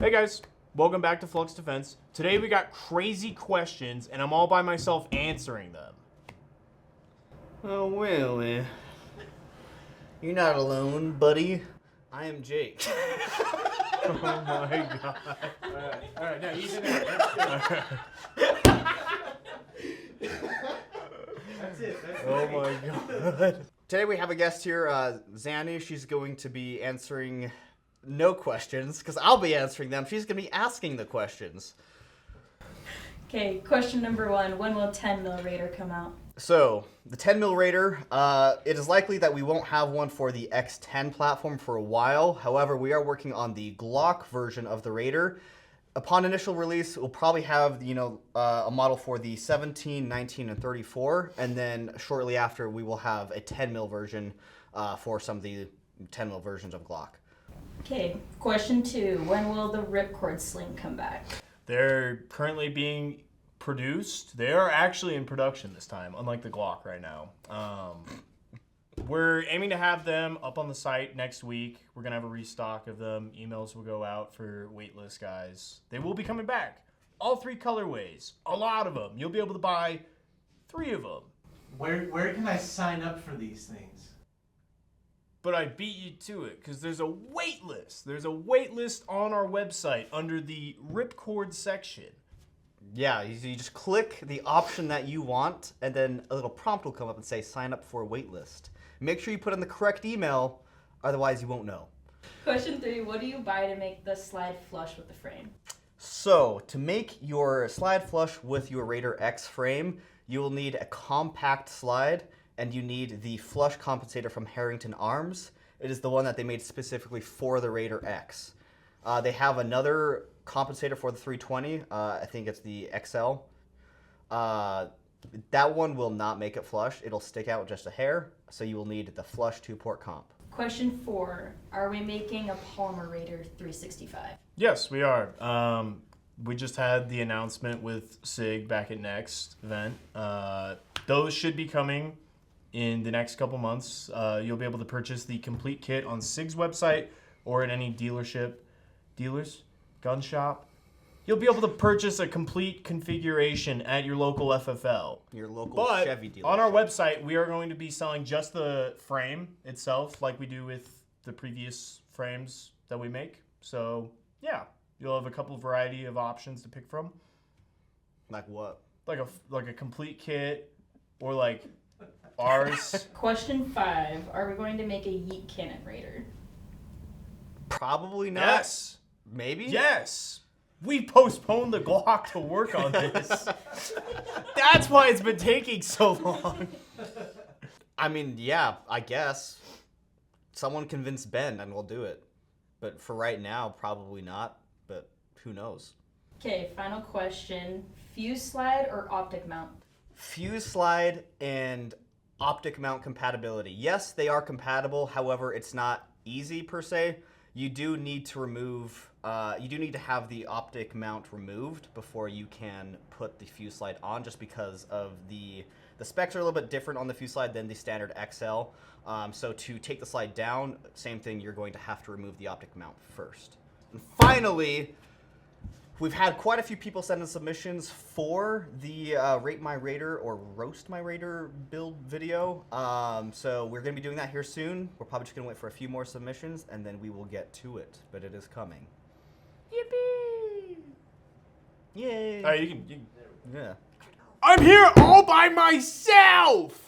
Hey guys, welcome back to Flux Defense. Today we got crazy questions and I'm all by myself answering them. Oh, well, you're not alone, buddy. I am Jake. Oh my god. Alright, now he's in there. That's it. Oh my god. Today we have a guest here, Zanny. She's going to be answering no questions, because I'll be answering them. She's going to be asking the questions. Okay, question number 1. When will 10mm Raider come out? So, the 10mm Raider, it is likely that we won't have one for the X10 platform for a while. However, we are working on the Glock version of the Raider. Upon initial release, we'll probably have, a model for the 17, 19, and 34. And then shortly after, we will have a 10mm version for some of the 10mm versions of Glock. Okay, question 2. When will the Ripcord Sling come back? They're currently being produced. They are actually in production this time, unlike the Glock right now. We're aiming to have them up on the site next week. We're going to have a restock of them. Emails will go out for waitlist guys. They will be coming back. All 3 colorways. A lot of them. You'll be able to buy 3 of them. Where can I sign up for these things? But I beat you to it because there's a wait list. There's a wait list on our website under the Ripcord section. Yeah, you just click the option that you want, and then a little prompt will come up and say, sign up for a waitlist. Make sure you put in the correct email, otherwise you won't know. Question 3. What do you buy to make the slide flush with the frame? So, to make your slide flush with your Raider X frame, you will need a compact slide, and you need the flush compensator from Harrington Arms. It is the one that they made specifically for the Raider X. They have another compensator for the 320. I think it's the XL. That one will not make it flush. It'll stick out just a hair, so you will need the flush 2-port comp. Question 4. Are we making a polymer Raider 365? Yes, we are. We just had the announcement with SIG back at Next event. Those should be coming in the next couple months. You'll be able to purchase the complete kit on SIG's website or at any dealers, gun shop. You'll be able to purchase a complete configuration at your local FFL. Your local Chevy dealership. On our website, we are going to be selling just the frame itself like we do with the previous frames that we make. So, yeah, you'll have a couple variety of options to pick from. Like what? Like a complete kit or like ours. Question 5. Are we going to make a Yeet Cannon Raider? Probably not. Yes. Maybe? Yes. We postponed the Glock to work on this. That's why it's been taking so long. I mean, yeah, I guess. Someone convince Ben and we'll do it. But for right now, probably not. But who knows? Okay, final question. Fuse slide or optic mount? Fuse slide and optic mount compatibility. Yes, they are compatible. However, it's not easy per se. You do need to remove, you do need to have the optic mount removed before you can put the fuse slide on, just because of the specs are a little bit different on the fuse slide than the standard XL. So to take the slide down, same thing, you're going to have to remove the optic mount first. And finally, we've had quite a few people send in submissions for the Rate My Raider or Roast My Raider build video. So we're going to be doing that here soon. We're probably just going to wait for a few more submissions and then we will get to it. But it is coming. Yippee! Yay! All right, you can. Yeah. I'm here all by myself!